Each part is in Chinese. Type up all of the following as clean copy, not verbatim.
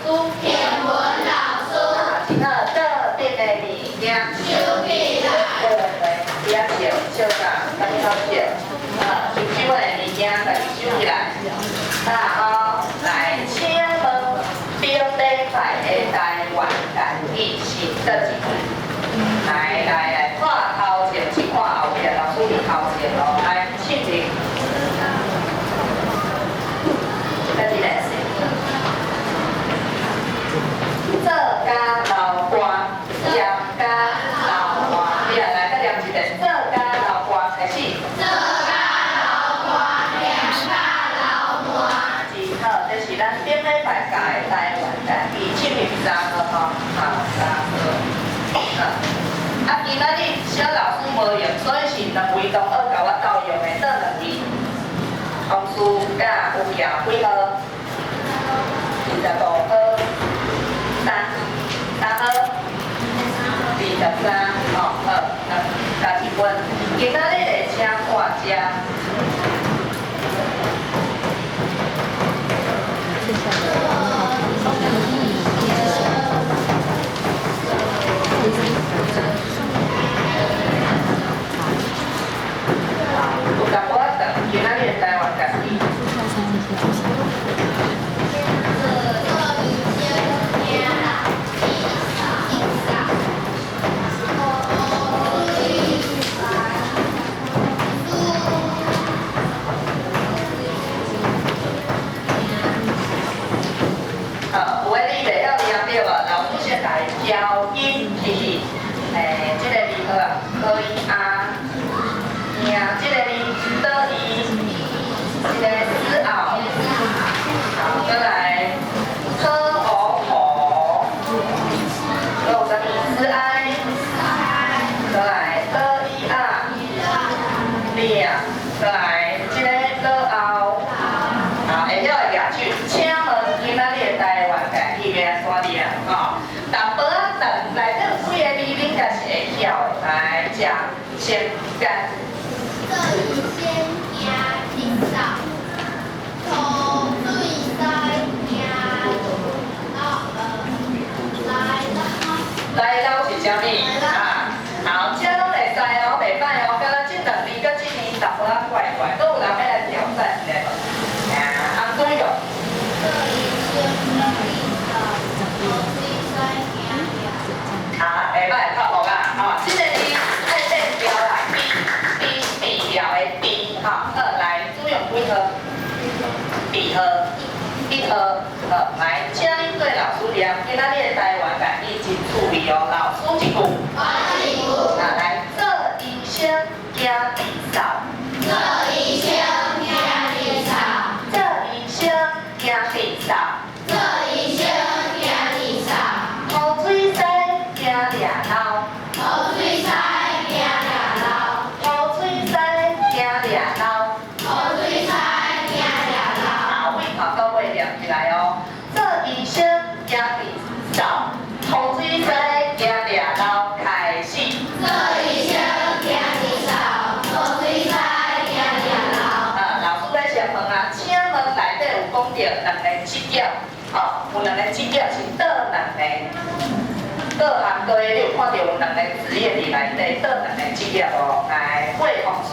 师。田文老师。今仔桌顶的物件，收起来。对，点笑，笑啥？咱好笑。收手的物件，家己收起来。来，请问顶礼拜的台湾台语是倒一句？来，看头前是看后边，老师伫头前哦，来，请听。倒一个是。做家老官，养家老官。你来，再念一遍，做家老官开始。做家老官，养家老官。真好，这是咱顶礼拜教的台湾台语7月3号吼，3号。今仔日小老师无用，所以是两位同学甲我斗用的，倒两位。同事甲有行几号？25号。3号，23哦，好，加一分。今仔日会请看遮。有淡薄仔长，今仔日台湾台语。有诶，你袂晓念对无？老师先来教音是，这个字好啊，可以啊，听这个字倒伊，这个思拗，好，再来科哦吼，还有啥物？思哀，再来倒伊啊，练，再来这个倒后，好，会晓的举手，请问今仔日台湾台语要安怎念？吼，淡薄仔长，内底有几个字恁家是会晓的，来食先干。做医先行平扫，土水西行来捞是啥物啊？好，这拢会知哦，袂歹哦。敢若这两年甲今年淡薄仔怪怪，都有人要来挑战一下无？红水肉。做医先行平扫，土水西行会歹靠谱啊！吼，这个字爱变调来，比调的比，吼，好，来主用几号？2号，1号，好，来，请恁对老师念，今仔日的台湾台语真趣味哦，老师一句。来，做医生行地扫。做医生行地扫，做医生行地扫。做医生行地扫，土水西行掠捞。土水西行掠捞，土水西行掠捞。土水西行掠捞。尾头到尾念起来哦。做医生行地扫，土水西行掠捞，开始。做医生行地扫，土水西行掠捞。老师要先问啊，请问内底有讲到两个职业，有两个职业是倒两个？各行各业，你有看到有两个职业伫内底，倒两个职业哦？来，会方书。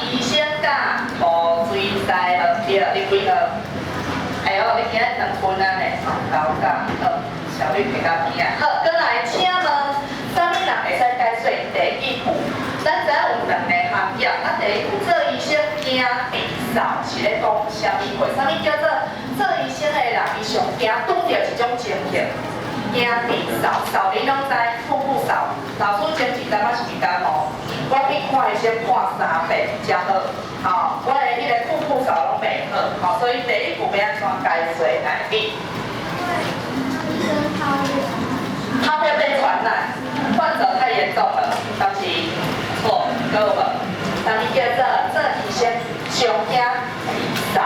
医生甲土水西了，对，你几号？你今日2分啊呢？高价好，效率比较低啊。好，再来，请问，啥物人会使解说第一句？咱知影有两个行业，第一句做医生行地扫是咧讲啥物话？啥物叫做做医生的人，伊上惊拄着一种情形，行地扫，扫你拢知，瀑布扫。老师前一阵仔是毋感冒，我去看医生看3遍才好。我的迄个瀑布扫拢袂好，所以第一句要安怎解说来哩？他会被传染，患者太严重了，但是错，各位，啥物叫做医生上惊地扫？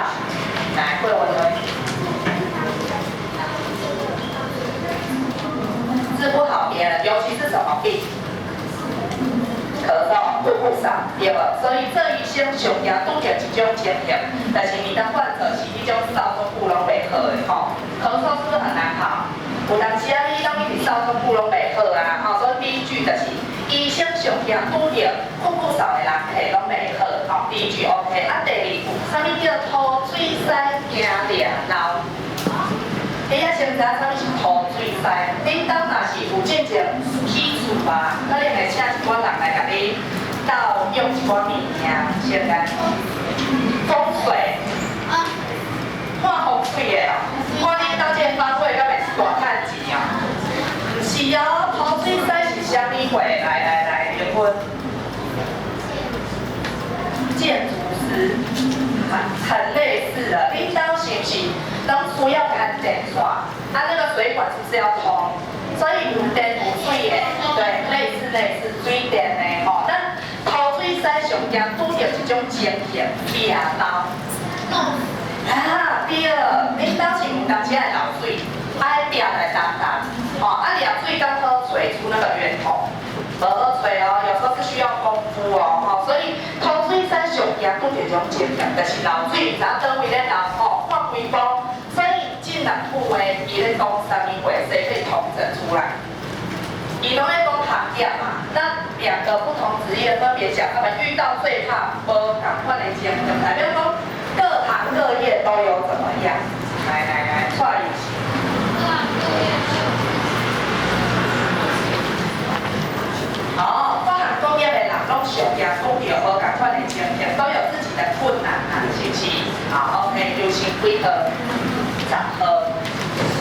来，会问问。治不好别人，尤其是什么病？咳嗽、不少，对无？所以这医生上惊拄着一种情形，但是你的患者是件拄着酷酷扫的人客拢袂好，吼，第一句 OK。啊，第二句，啥物叫土水西行掠闹？你也先知影啥物是土水西？恁兜若是有进前起厝吧，可能会请一寡人来甲你斗用一寡物件，先来风水。看风水的哦，看恁兜这花卉敢会是大趁钱哦？毋是哦，土水西是啥物货？来，结婚。建筑师，很类似的。恁兜是不是拢需要看电线？啊，那个水管是不是要通？所以有电有水的，对，类似水电的吼。咱土水西上惊拄着一种情形，掠闹。啊，对，恁兜是有当时爱漏水，爱掠来当当，吼，啊，掠水刚好找出那个源头。无好找哦，有时候是需要功夫哦，吼，所以土水西上惊拄着一种情形，就是漏水，毋知倒位咧漏吼，看规波，所以进南部话，伊咧讲啥物话，谁可以统整出来？伊拢咧讲行业嘛，那两个不同职业分别讲，他们遇到最怕无同款的情形，代表讲各行各业都有怎么样？来，踹一起。好，各行各业的人拢上惊拄着无共款的情形，都有自己的困难啊，是不是？好 ，OK， 流行几号？10号。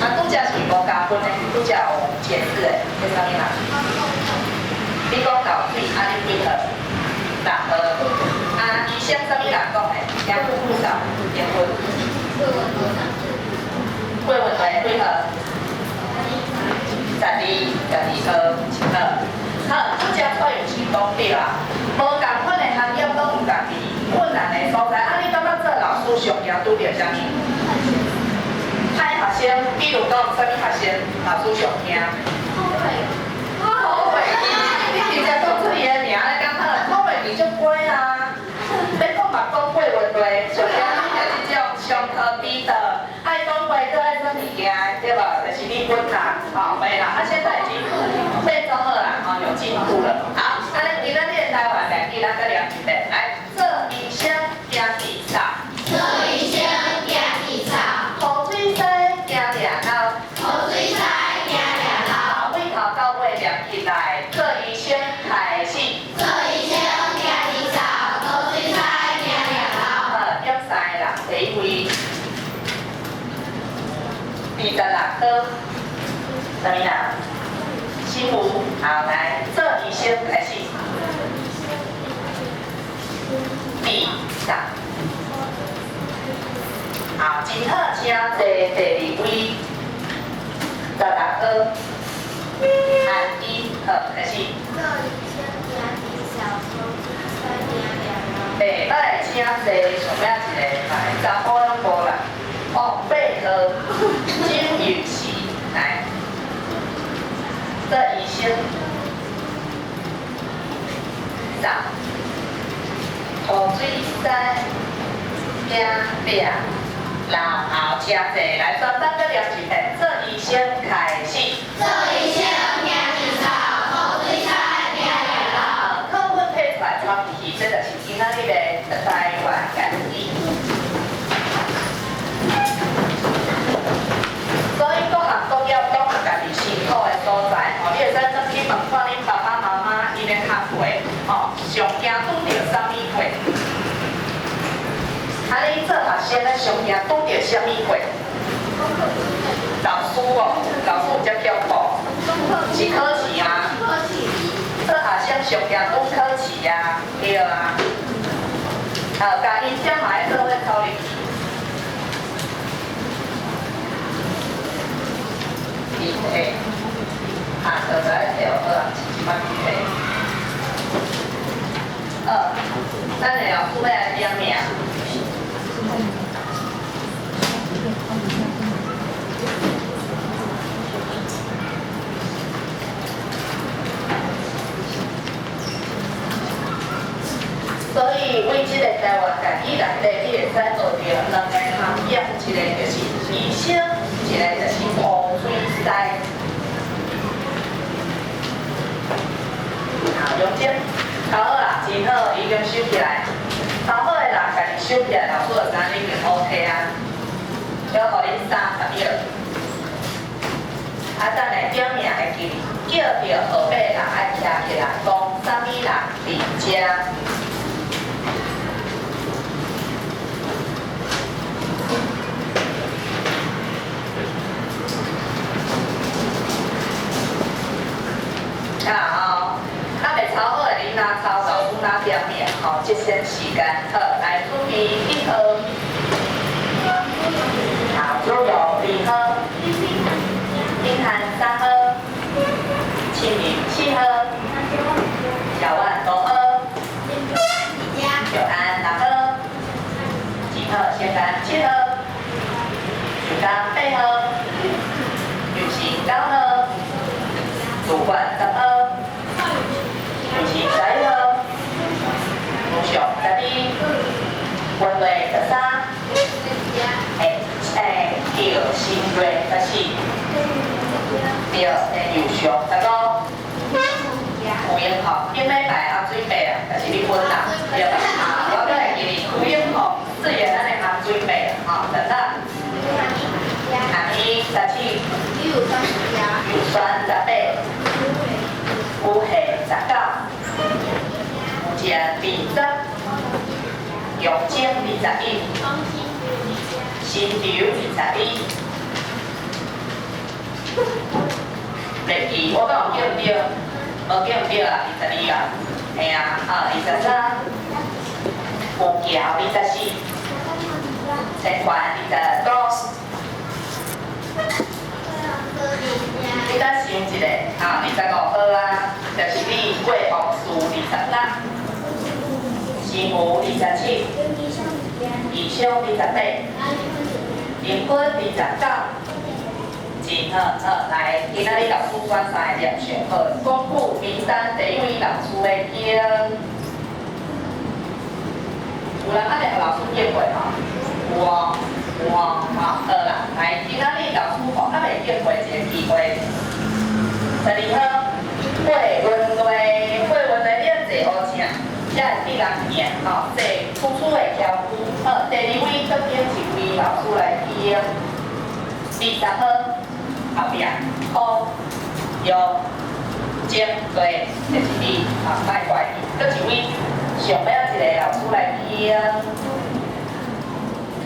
啊，拄则是无加分的，拄则有解释的，叫啥物啊？你讲漏水，啊你几号？10号。啊，医生啥物人讲的？惊酷酷扫结婚。过运的几号？12号。好，拄则蔡有是讲对啦，无共款的行业拢有家己困难的所在。啊，你感觉做老师上惊拄着啥物？歹学生，比如讲啥物学生，老师上惊？好袂记，你直接讲出伊的名，你讲好，好袂记就乖啊。要讲嘛讲过运类，上惊你就是这种上课低的，爱讲话都爱做物件，对无？就是你本人，好袂啦。啊，现在已经变中了啦，哦，有进步了。好，啊，你咱练台湾两句，咱再聊一遍。来，做医生惊地扫，做医生惊地扫，土水西惊掠闹，土水西惊掠闹，尾头到尾连起来，做医生开始。做医生惊地扫，土水西惊掠闹。中山的人第一位，26科，啥物人？新吴，好来，做医生开始。第3，好，真好，请坐第2位，16科，安一，好，开始。做医生惊地扫，土水西惊掠闹。下摆请坐上尾一个，来，查甫拢无啦。王贝和金雨琪，来，做医生。3，土水西惊掠闹，后请坐来，专班再聊一遍，做医生开始。做医生惊地扫，土水西惊掠闹。课文配出来创题，这就是今仔日的台湾简语。所以各行各业都有家己辛苦的所在，吼，你会使转去问看恁爸爸妈妈因的学会，吼，上惊拄着啥物货？啊，你做学生咧上惊拄着啥物货？老师哦，老师有遮叫苦，是考试吗？做学生上惊拄考试啊，对啊。好，甲因将来做伙考虑。题，啊，就在条2，一般题。咱的老师要来点名。所以，为这个台湾简语内底，你会使学到2个行业，一个就是医生，一个就是土水西。好，用这。考好啦，真好，已经收起来。考好的人家己收起来，老师就知你已经 OK 啊。要互恁30秒。啊，等下点名会记，叫着后尾人爱徛起来，讲啥物人伫遮。啊袂抄好的，你拿抄老师拿点名，节省时间。好，来注意1号，好，朱柔2号，丁涵3号，庆明4号，小万5号，小安6号，几号？先干7号，许刚8号，雨晴9号，主管3号。雨晴11号，吴雄11，温瑞13，叫新瑞14，叫刘雄15，吴英豪，顶礼拜阿水伯啊，但是你分啦，对吧？我搁会记你，吴英豪虽然咱的阿水伯等等，阿姨17，有酸18。有系19，有正20，用精21，新潮21。日记我讲有记唔对？无记唔对啦，22啊，嘿啊，23，有桥24，陈环22。你等想一个，25号啊，就是你过福事26，新湖27，义昌28，林坤29，真好。好，来，今仔日老师选3个念上好，光复名单第1位老师的经，有人阿袂老师见过吼？有哦。好啦，来，今仔日老师吼还袂见过一个机会。12号，惠文的练坐好正，也是第6名吼，坐楚楚的挑夫。好，第2位当中一位老师来记。20号，后壁好，有精对，就是你卖怪你。搁一位上尾一个老师来记。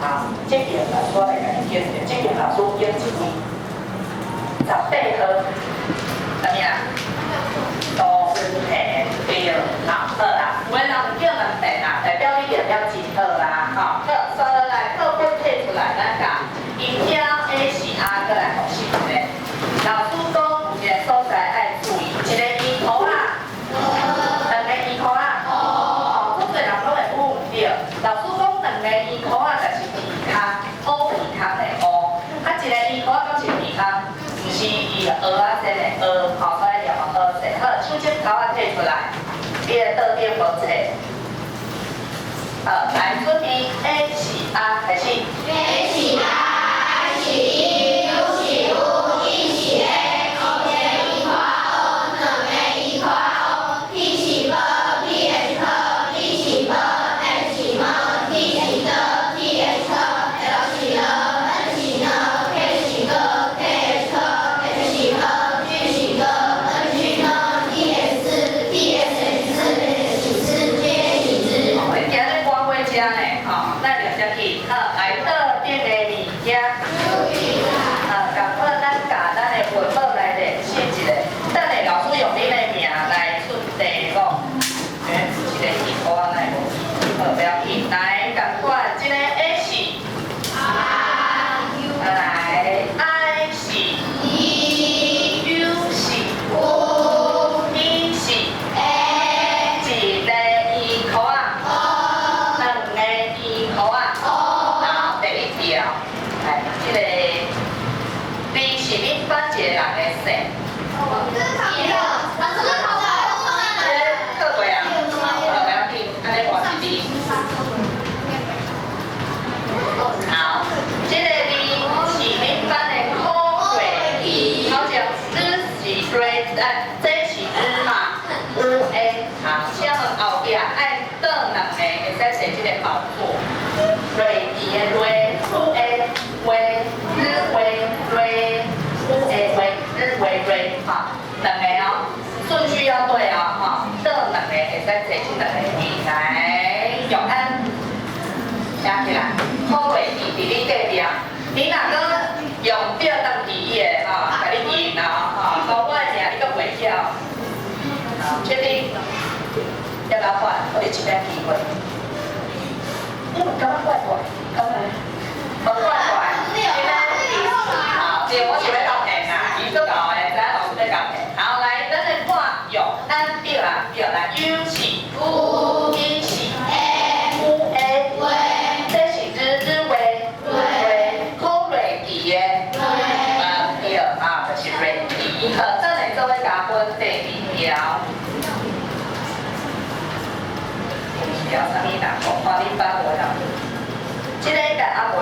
好，这边老师来甲你介绍，这边老师介一位18号，怎么样？都是嘿对，好啦，有的人叫人变啦，代表你练了真好啦，好，刷落来课本摕出来，咱甲音标 A 是 R 过来学习咧。老师讲有一个所在爱注意，一个衣裤啊，2个衣裤啊，好多人拢会误对。老师讲2个衣裤啊，就是皮卡，乌皮卡的乌，啊一个衣裤啊，敢是皮卡，毋是伊蚵仔煎的蚵，好，所以念蚵煎。好，手指头啊摕出来，你的桌顶无册。来准备 A 是 R 开始。A 是 R，I 是 E，U 是 U，E 是 A，O 是一块 O，2个一块 O，P 是 B，P 是 P，D 是 B，F 是 M，T 是 D，T 是 L 是 N 是 N，K 是 K，K 是 K，G 是 G，N 是 N，P 是 P，S 是 S，J 是 Z。今日我买遮呢，吼，咱就先去，来倒顶的物件，共款咱甲咱的文本来练习一下。等下老师用你的名来出题目，一个衣裤仔来无？好，不要紧，来共款，这个 A 是，来 I 是，U 是，E 是，一个衣裤仔。2个衣裤仔，然后第1条，来，这个你是恁班一个人的姓，这是考题了，老师这考的这个课过啊，不要紧，安尼换一字。好，这个你是恁班的好贵，好像这是瑞，这是嘛，有诶，好，请问后你若讲用表当记的吼，甲你赢啦吼，包我听你阁袂晓，确定？叶老板，我哋一边机会，你有感觉怪怪？敢会？无怪怪，今天好，对，我是要交钱啦，伊做搞的，知影老师在交钱。好，来，咱来看用咱表啊，表来，有是有，伊是有诶，这是日为考瑞记的，对啊，就是瑞记。咱来做伙加分第二条。条啥物啦？我看你把无啦。即个甲阿妹，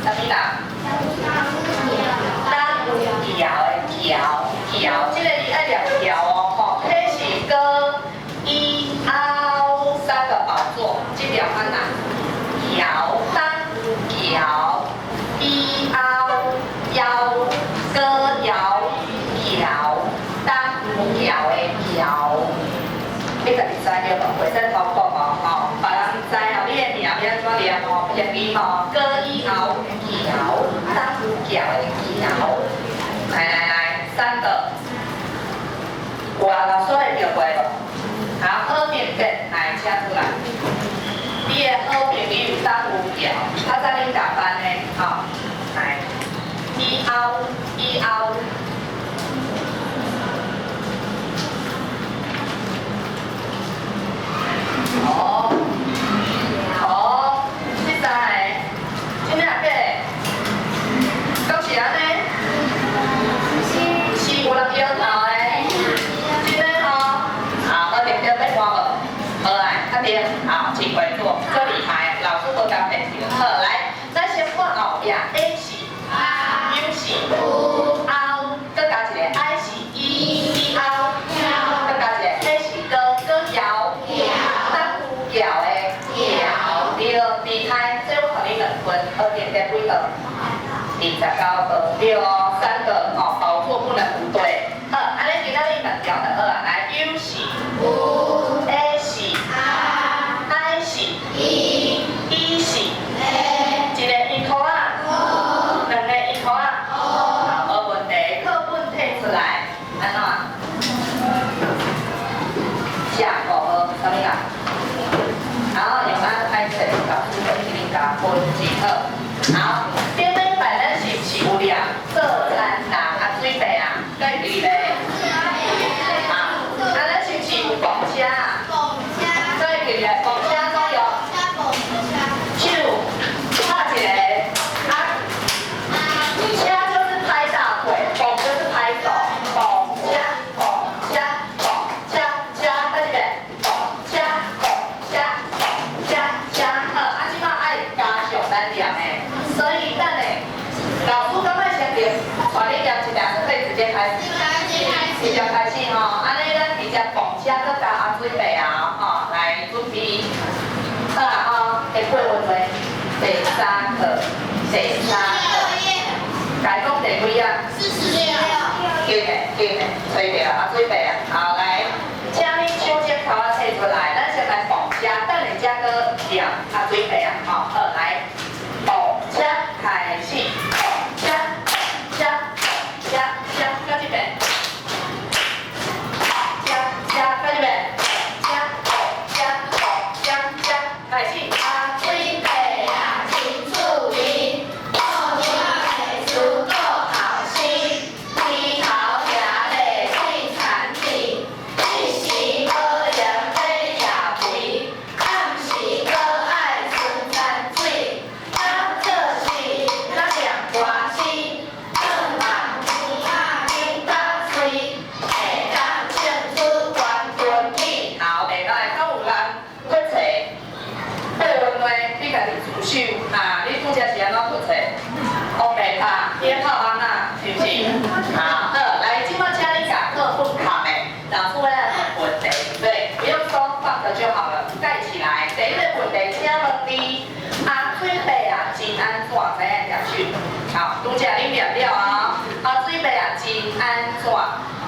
啥物啦？单有条的条，即个你爱两条哦，吼，迄是个以后三个宝座，即条安那？条单条，以后腰个腰条，单条的条。你家己知着无？袂使偷讲哦，吼，别人知后，你的名要安怎念哦？念伊吼，过以后桥，当桥的桥。来，三个，有啊，老师会叫过无？好，好面变，来，请出来。你的好朋友当有桥，较早恁搭班的，吼，来，以后。第三个，今天哪个？恭喜安尼，是有人摇头的，今天吼，我点点要看无？好来，阿点，好，请回座，最厉害，老师都讲骗你。好来，咱先看后壁 ，A 是，U 是，O，再加一个 I 是 E， 后，再加一个 A 是个摇，当有摇的。对，厉害，所以我给你2分，2点点几个？29个，对哦，3个哦，宝座不能不对。好，安尼今仔日2条就好啊，来 U 是，A 是，I 是，E 是，一个1块仔，2个1块仔，好，无问题，课本摕出来，安怎？写5号，啥物啦？然后用咱开始老师给你加分记号。好，顶礼拜咱是不是有念做餐人啊水白啊？该记咧。啊，咱是不是有公车啊？该记咧，公车怎样？手拍一个啊，车就是拍大腿，公就是拍手，公车，在这边，公车。所以咱嘞，老师感觉先着，带你念一条就可以直接开始，直接开始吼。安尼咱直接公车搁加阿水白啊，吼，来准备，好啦吼，会过问题。第3课，该讲第几啊？46。对，吹着阿水白啊，好来，请你手指头仔摕出来，咱先来公车，等下才搁念阿水白啊，吼，好来。公车开始，公车，到这边，到这边，开始。阿水白啊，青树林，过年会输个好心，低头吃嘞最产品，一时无闲买夜肥，暗时搁爱存餐水。手啊，你拄则是安怎读册？乌白拍，你拍安那，是不是？好，来，今麦请你甲课本看的，老师来问问题，对，不用说放着就好了，盖起来。第一个问题，请问你阿水白啊，真安怎？知影念手？好，拄则你念了啊，阿水白啊，真安怎？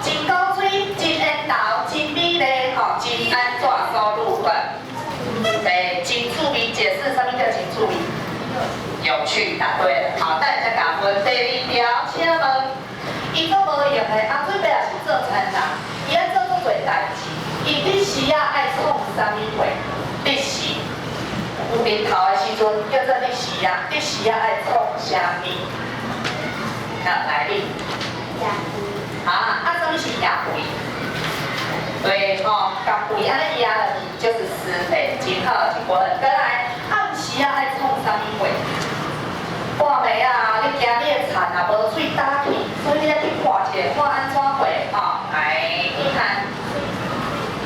真高水，真缘投，真美丽，吼，真安怎？收入分。真趣味解释。有趣，答对了。好，等下甲问第二条，请问，伊做无用的阿水伯也是做田人，伊爱做足多代志，伊必须要爱创啥物货？必须有面头的时阵叫做必须啊，必须要爱创啥物？啊，来你。啊，啥物是亚肥？对吼，甲肥安尼压了就是施肥，真好一分。再来，暗时啊爱创啥物货？半暝啊，你惊你的田啊无水打去，所以你要去看一下，看安怎货吼。来，你看，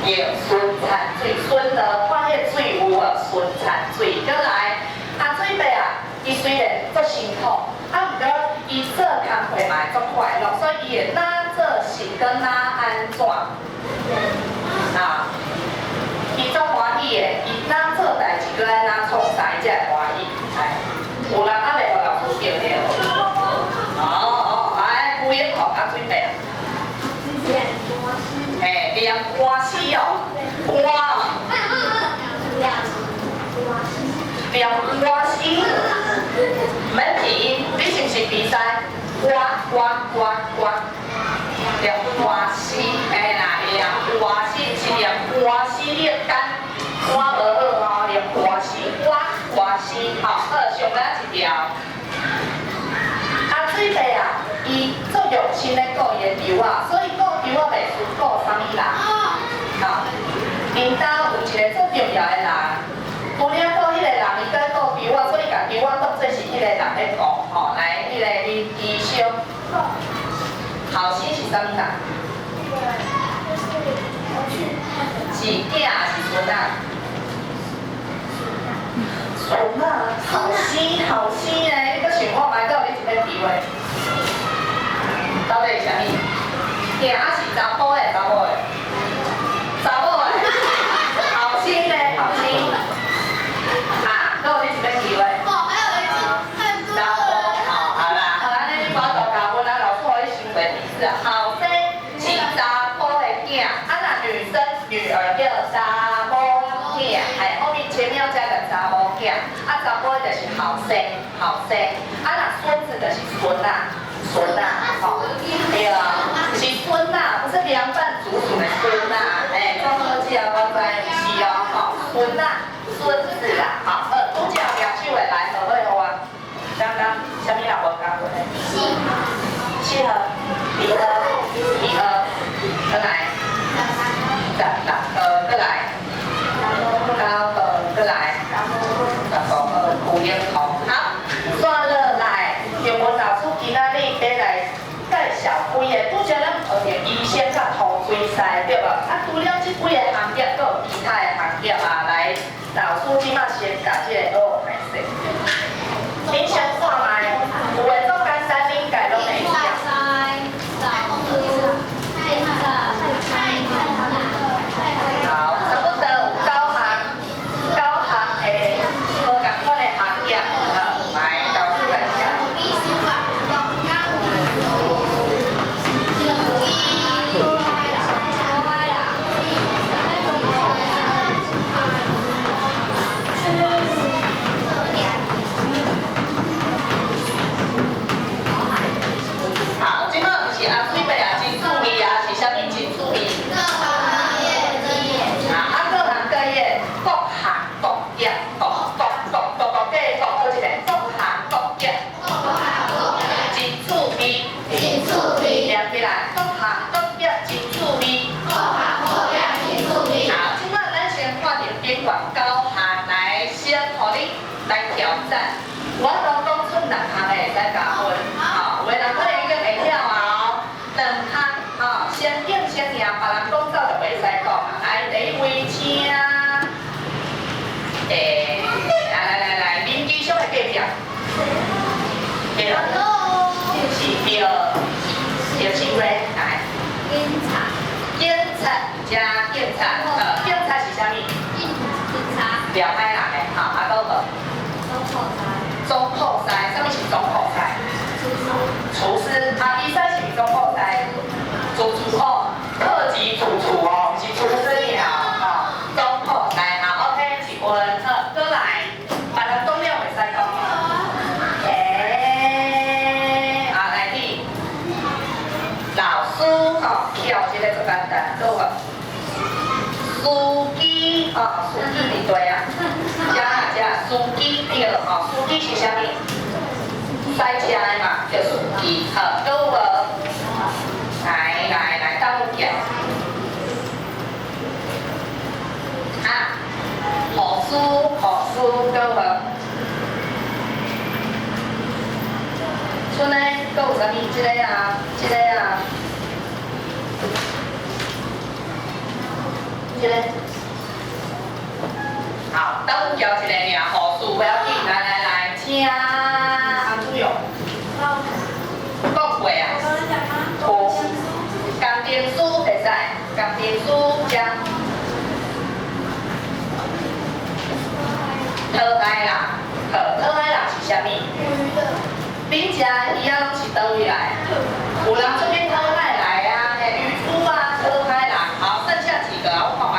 有孙产水，孙的看迄水有无孙产水。再来，阿水伯啊，伊虽然足辛苦，啊，毋过伊做工课嘛会足快乐，所以伊会哪做事跟哪安怎。啊，伊足欢喜的，伊哪做代志，搁爱哪创啥，伊才会欢喜。哎，有人还袂互老师叫了。哎，故意考阿水伯啊。嘿，连欢喜哦，哇！连欢喜，免皮，你是毋是比赛？连欢喜，哎啦，连欢喜是连欢喜，你干看无好哦，连欢喜，欢喜，好，好，上尾一条。阿水伯啊，伊足用心咧顾伊的稻啊，所以顾稻啊袂输顾啥物人。啊，因兜有一个最重要的人，除了顾迄个人，伊搁顾稻啊，所以甲稻啊当做是迄个人咧顾。吼，来，迄个恁医生，后生是啥物人？是囝是孙仔？孙仔，后生咧，你搁想看卖到你一个机会？到底是啥物？囝还是查甫的？查某的？查某的。后生咧，后生。啊，搁有你一个机会。查甫，好啦，好安尼你把头教阮啊，老师互你想袂意思啊。后生是查甫的囝，啊那女生女儿叫查某囝，哎，后面前面要加个查某囝，啊查甫就是后生，啊那孙子就是孙仔。孙呐，吼，对啊，是孙呐，不是凉拌竹笋的孙呐，哎，高科技啊，我知是哦，吼，孙呐，孙子啦，好，拄只两手的来，好会好啊，刚刚啥物人无讲过？适合，离合，再来，再来，高再来，古英红，好，算了来，用阮老师今仔日要来介绍几个，拄则咱学着医生甲土水师对无？啊，除了即几个行业，阁有其他的行业啊，来，老师即马先甲即个学开始。恁先看卖，有诶做简单，恁家拢会晓。好，差不多有9项诶，无共款的行业，来，老师来讲。好，即摆毋是阿水伯啊，真趣味啊，是啥物真趣味？各行各业，各行各业，各个各一个，各行各业，真趣味，念起来，各行各业真趣味。好，即摆咱先看着顶广告下来，先互你来挑战。我拢讲出2项的会使加分，好，有的人可能已经会晓啊，2项，好，先应先赢，别人讲走就袂使讲啊。来，第一位请，来，民机上的隔壁，对啦，是对是嘞，来，警察加警察，警察是啥物？了解人的，好，啊，搁无？总铺师，啥物是总铺师？厨师，啊，医生是毋是总铺师？主厨哦，特级主厨哦，毋是厨师尔哦，总铺师，好 ，OK，1分，搁来，别人讲了袂使讲。司机哦，司机你对啊，加司机对哦，司机是啥物？塞车的嘛，叫司机。好，搁有无？来，到有叫。啊，护士，搁有无？剩嘞，搁有啥物？这个啊。这个，好，等有叫一个尔，护士不要紧，来，请安主用。讲过啊。好，工程师会使，工程师将。讨海人，讨海人是啥物？恁食的鱼仔拢是倒位来？有人这边讨海来啊，渔夫啊，讨海人。好，剩下几个啊？我看卖。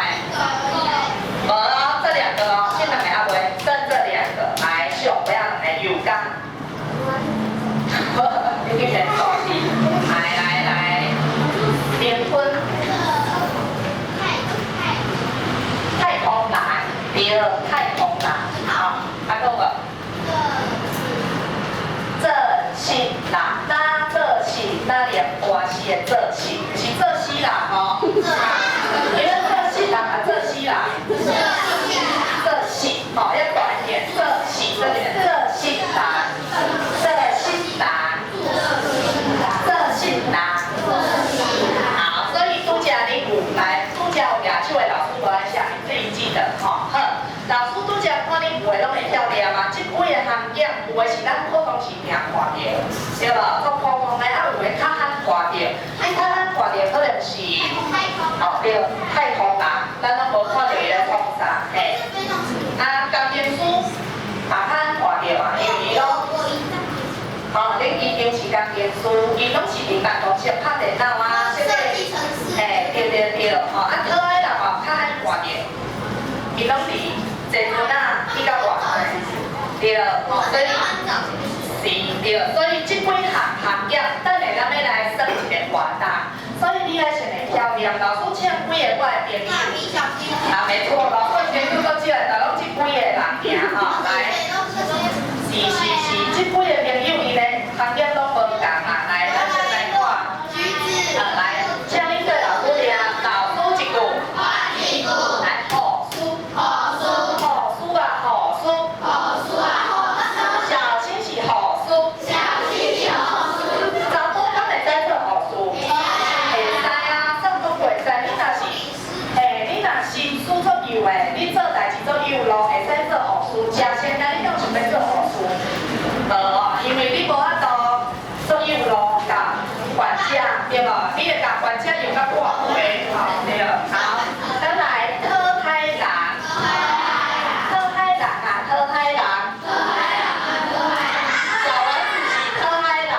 无哦，这两个哦，现在没阿袂，剩这两个来上不要来油缸。你去选手机，来，连坤。太空人，第二太空人，好，还有无？这是啦，那这是那连关系的这是，是这是啦吼。因为这是啦，这是啦。这是，哦，要短一点，这是这边，这是啦，好，所以拄则你有来，拄则有举手的老师无来写，你自己记得吼。好，老师拄则看你有的拢会晓念嘛，这几个项件有的是咱普通时听看到，对无？做普通的啊，有的较罕看到，较罕看到可能是，哦对，太空人，咱拢无看到伊咧创啥，嘿。啊，工程师嘛较罕看到啊，因为伊拢。哦，恁以前是工程师，伊拢是伫办公室拍电脑啊，设计程式。对，吼，啊，讨海人嘛较罕看到，伊拢伫坐船啊去到外海，对，吼，所以是对，所以即几项业，等下咱要来算一个话答，所以你来先来挑念，老师请几个我的朋友。啊，没错，老师今日都只来，但拢即几个人行，吼，来。是，即几个朋友伊咧行业拢无共啊，来，咱先来看。来，请恁对老师念，老师一句。来，护士啊，小青是护士。查甫敢会使做护士？会使啊，怎都袂使。你若是书作业的，你做代志做业务咯，会使做护士。食先啊，你敢想要做护士？因为你无法度做业务咯，甲管家对无？你会甲管家用到偌久的，吼对。好，咱来讨海人。讨海人。小丸子是讨海人。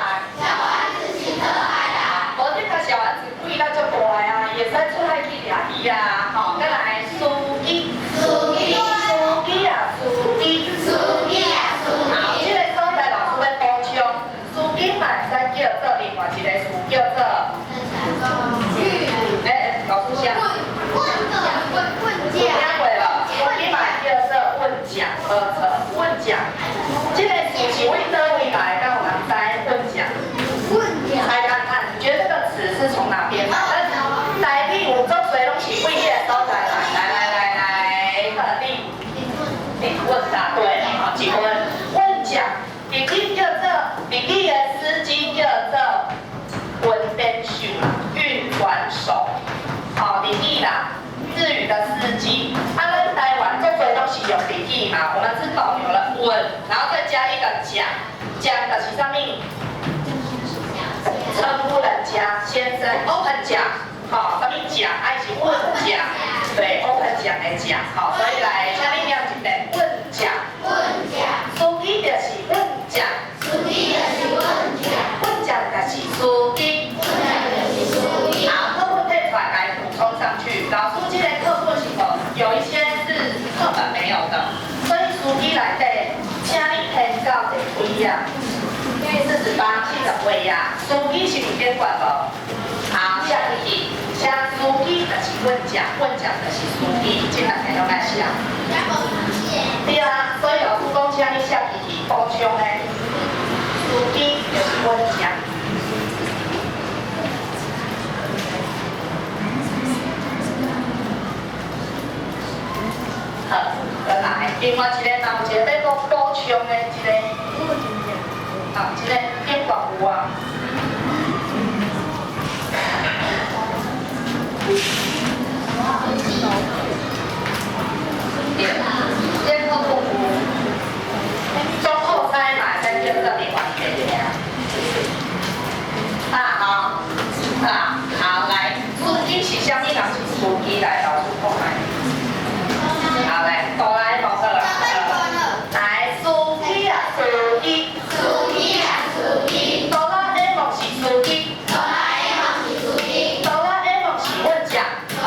无你甲小丸子贵到足大啊，伊会使出海去掠鱼啊，吼，再来司机。好，这个所在老师要补充，司机嘛会使叫做另外一个词叫做，老师写。听过了，司机嘛叫做问讲，问讲。这个词是为哪位来？让我们猜问讲。猜看看，你觉得这个词是从哪边来的？台语有足侪拢是为这个所在来，你问答对了，好，几分？问讲，日语叫做日语的司机叫做运転手啦，运转手，好，日语啦，日语的司机。咱台湾做侪都是用日语嘛，我们只保留了问，然后再加一个讲，讲的是啥物？称呼人家先生 ，open 讲，好，啥物讲？爱是问讲，对 ，open 讲的讲，好，所以来，下面要一个问讲。司机就是问讲。问讲就是司机。好，课本可以来补充上去。老师今天课本是否有一些是课本没有的，所以司机来底，请你填到第几啊？48、70位啊。司机是有监管无？好，下一题，请司机就是问奖，问奖就是书记，即两个拢来写。对啊，所以老师讲，请你写字字补充咧，书记就是问奖。好，再来，另外一个嘛，有一个要补充的一个，啊，一个英国有啊。对，这个服务，中后赛嘛，在这个地方给的啊。好，好，来，司机是啥物人？是司机来，老师讲来。好，来，哆啦 A 梦好了。来，司机啊，司机。哆啦 A 梦是司机。哆啦 A 梦是问奖。好，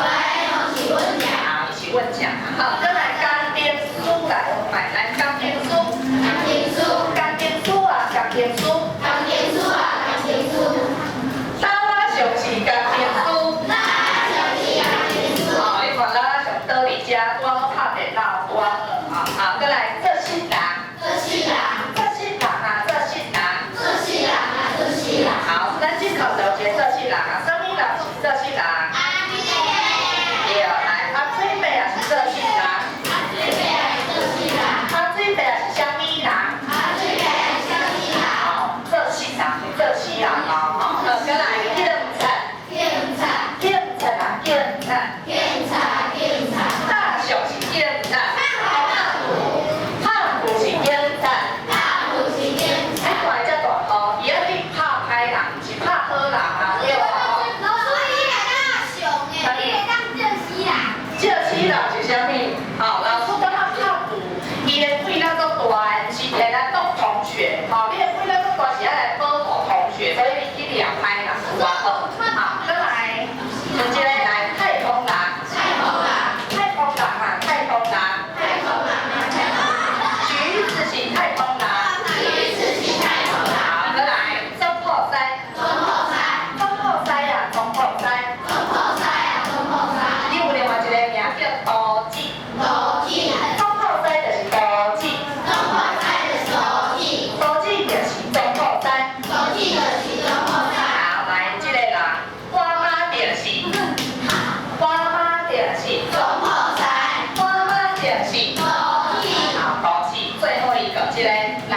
是问奖。好，再来钢钉书来，我买来钢钉书。钢钉书啊，钢钉书。拉拉上是钢钉书。好，你看拉拉上倒伫遮，拄好拍电脑，拄好好，再来做新人。好，咱即考了解做新人啊，什么人是做新人？对，来，水伯也是做新人。水伯也是啥物人？好，做新人，哦，好，再来警察，大雄是警察，胖虎是警察。你看这大号，伊要去拍歹人，是拍好人啊，对无？借死人是啥物？好，老师讲他胖虎，伊的肺那种大，是摕来当同学，好，你的肺那种大是要来保护同学，所以你去掠歹人有偌好。好，再来，就这个来太空人。橘子是太空人。好，再来中破塞。你有另外一个名叫刀子。中破塞就是刀子。刀子就是中破塞。好，来这个人，我妈就是好，刀子。最后一个，这个老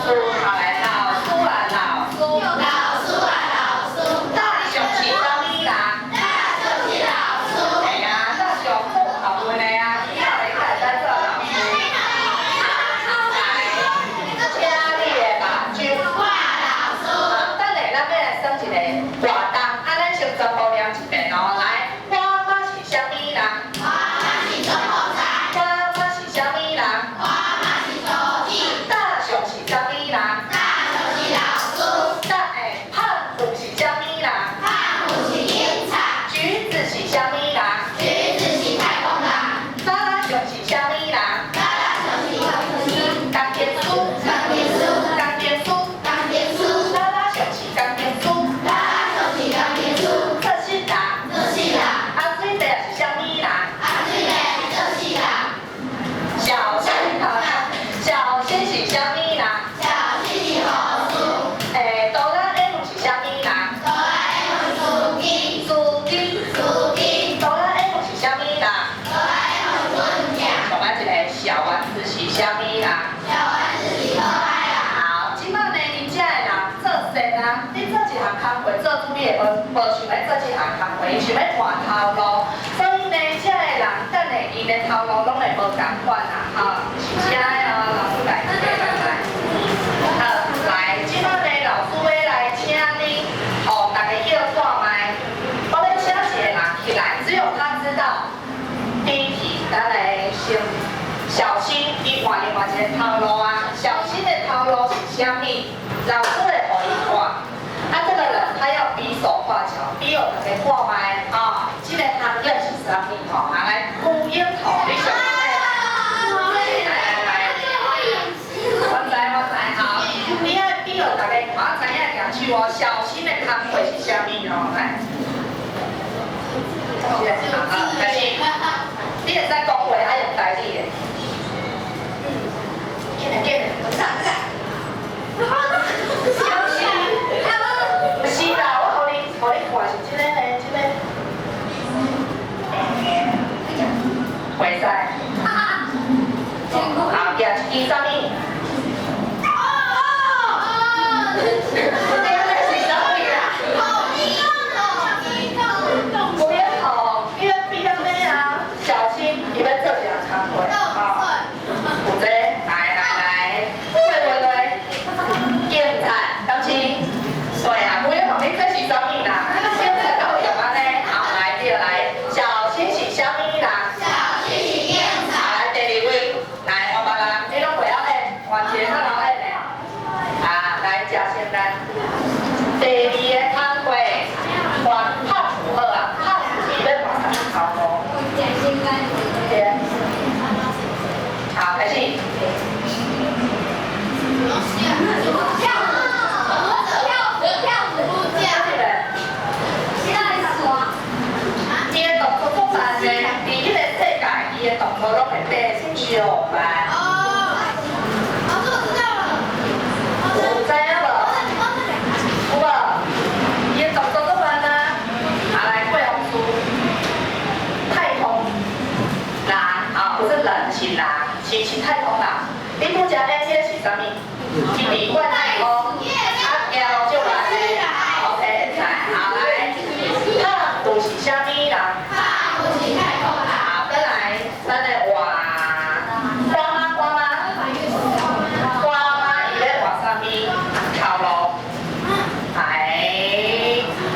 师，好来，老师。大雄是啥物人？嘿啊，大雄好学问的啊，以后你家会使做老师。来，请你的目睭。等下咱要来算一个活动，咱先全部念一遍哦。来，我妈是啥物人？大雄是啥物人？胖虎是啥物人？橘子是啥物人？拉拉熊是啥物人？钢钉书。拉拉熊是钢钉书。做新人。水伯是啥物人？小新是啥物人？哆啦 A 梦是啥物人？司机。哆啦 A 梦是啥物人？上摆一个小丸子是啥物人？好，即摆呢，因遮的人做善啊，你做一项工课，做主你会无想要做这项工课，伊想要换头路，所以呢，遮的人等下因的头路拢会无共款啊，吼，是遮的哦，老师来，好，来，即摆呢，老师要来请你，互大家叫看麦，我要请一个人起来，只有他知道。第一题，咱来先。小新，你换另外一个头路啊！小新的头路是啥物？老师会互伊看。这个人他要比手画脚，比我大家看麦啊！这个行业是啥物？吼，来古樱桃，你想咩？来，我知好，你爱比我大家看，知影举手哦。小新的工课是啥物哦？来，这个伊啥物？第二个摊位，还拍符好啊，拍符是要换啥头毛？对。好，开始。伊个动作做慢呢，伫迄个世界，伊个动作拢会变相慢。有知影无？有无？伊个动作做慢啊！来贵红书，太空人啊，不是人，是人，是太空人。你拄则练迄个是啥物？是离怪太空，摇就来咧。OK， 会使。好来，拍符是啥物人？好，再来，咱来画花妈，花妈，伊咧画啥物？头路。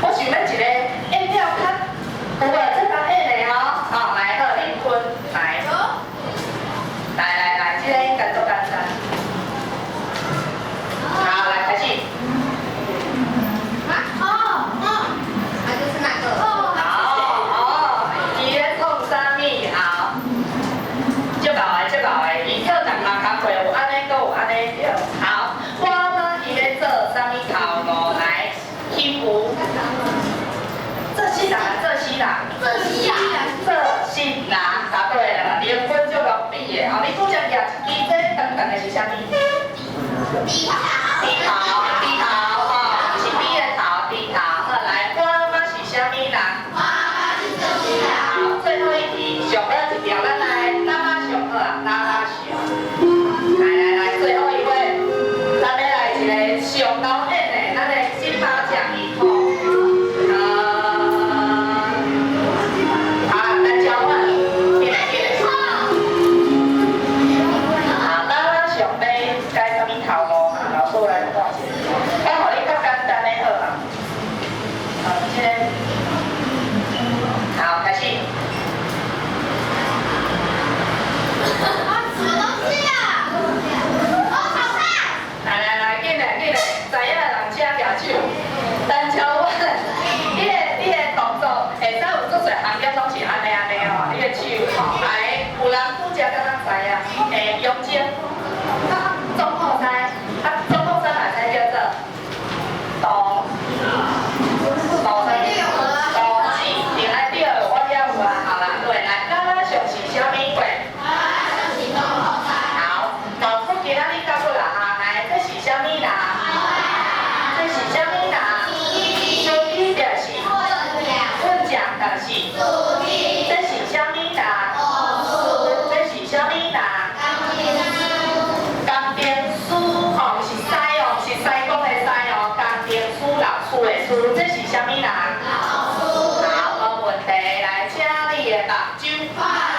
我想要一个演了较有无？这个演的哦，好来，好，林坤来，来，这个应该做简单。好，来开始。就是那个。伊咧创啥物？好，足够的，伊跳人嘛工课有安尼，阁有安尼对。好，我妈伊咧做啥物头路来？起舞。这是人，答对了，你的分就容易的。后你拄则举一支，这长长的是啥物？低头，是比的头，低头。好，来，我妈是啥物人？好，最后一题，上尾一条，咱来拉拉上好啊，拉拉上。来，最后一位，咱要来一个上高演的，咱的金马奖影后。好，开始。什么东西啊？炒饭。来，紧嘞，知影的人请举手。单桥湾，你个动作会使有足侪项目拢是安尼哦，你个手，来，有人拄则敢若知影，用肩，中后塞，中后塞嘛使叫做动。这是啥物人？好，无问题，来，请你的目睭。